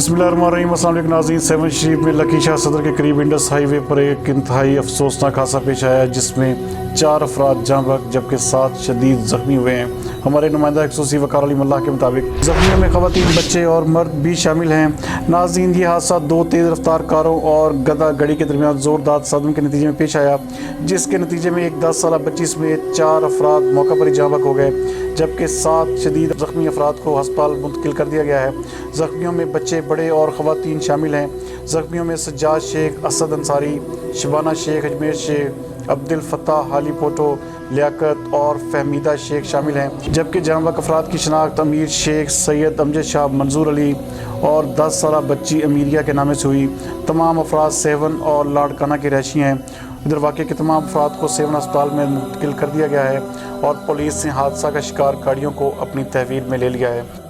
बिस्मिल्लाहिर्रहमानिर्रहीम। अस्सलाम वालेकुम नाज़रीन। सेवन शरीफ में लकी शाह सदर के करीब इंडस हाईवे पर एक इंतहाई अफसोसनाक हादसा पेश आया जिसमें 4 अफराद जाँ बहक जबकि 7 शदीद ज़ख्मी हुए हैं। हमारे नुमाइंदा खसूसी वकार अली मल्लाह के मुताबिक ज़ख्मियों में ख़वातीन, बच्चे और मर्द भी शामिल हैं। नाज़रीन, ये हादसा 2 तेज़ रफ्तार कारों और गदा गड़ी के दरमियान ज़ोरदार सदमे के नतीजे में पेश आया, जिसके नतीजे में एक 10 साला बच्ची समेत 4 अफराद मौका पर ही जाँ बहक हो गए जबकि 7 शदीद ज़ख्मी अफराद को अस्पताल मुंतकिल कर दिया गया है। ज़ख्मियों में बच्चे, बड़े और ख़वातीन शामिल हैं। ज़ख्मियों में सज्जाद शेख, असद अंसारी, शबाना शेख, अजमेर शेख, अब्दुल फत्ताह, हाली पोटो, लियाकत और फहमीदा शेख शामिल हैं, जबकि जाँ बहक अफराद की शनाख्त अमीर शेख, सैयद अमजद शाह, मंजूर अली और 10 साला बच्ची अमीरिया के नामे से हुई। तमाम अफराद सेवन और लाड़काना के रहायशी हैं। इधर वाक़े के तमाम अफराद को सेवन अस्पताल में मुंतकिल कर दिया गया है और पुलिस ने हादसा का शिकार गाड़ियों को अपनी तहवील में ले लिया है।